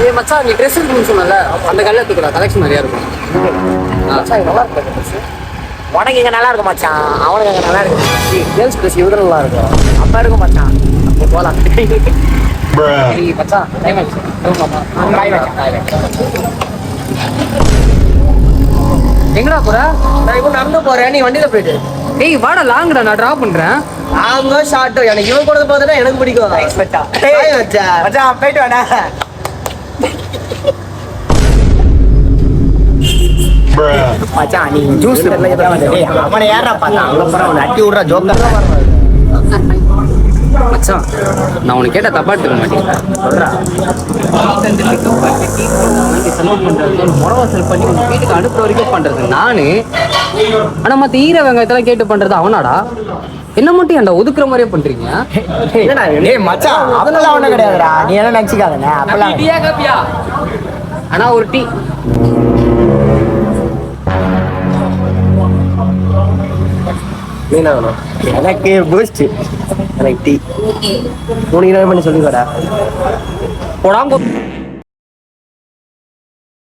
ஏய் மச்சான் நீ ட்ரெஸ் எடுக்கணும்னு சொன்னல அந்த கல்ல எடுத்துக்கடா கலெக்ஷன் நிறைய இருக்கும். மச்சான் நல்லா இருக்கு ட்ரெஸ். உனக்கு இங்க நல்லா இருக்கும் மச்சான், அவனுக்கு அங்க நல்லா இருக்கு. கேர்ள்ஸ் ட்ரெஸ் இவரு நல்லா இருக்கும். அப்ப இருக்கும் மச்சான், அப்போ போலாம். ஏய் மச்சான் டைம் ஆச்சு. போமாமா. பாய் மச்சான். எங்கடா போற? நான் இப்போ நடந்து போறேன், நீ வண்டியில போயிட்டு. ஏய் வாடா லாங்கடா நான் டிராப் பண்றேன். ஆமா ஷார்ட் எனக்கு இவன் கூட போறதுனா எனக்கு பிடிக்கும். நைஸ் மச்சான். பாய் மச்சான். மச்சான் போயிட்டு வாடா. மச்சான் நீ ஜூஸ் அவனை யாரா பார்த்தா அங்க போற அவனை அட்டி விடுற ஜோக்கர் மச்சான் நான் உனக்கு கேட்ட தப்பா எடுத்துக்க மாட்டேன். சொல்றா. முறவாசல் பண்ணி உங்க வீட்டுக்கு அனுப்புற வரைக்கும் பண்றது நானு. ஆனா மத்த ஈர வெங்காயத்தெல்லாம் கேட்டு பண்றது அவனாடா. என்ன மட்டும் ஏன்டா ஒதுக்குற மாதிரியே பண்றீங்க? டேய் மச்சான் அதெல்லாம் ஒண்ணும் கிடையாதுடா, நீ என்ன நினைச்சுக்காதே. அப்பெல்லாம் டீயா காப்பியா? ஆனா ஒரு டீ. என்ன வேணும்? எனக்கு பூஸ்ட், எனக்கு டீ. 3 கிலோ பண்ணி சொல்லிக்கோடா. போடாம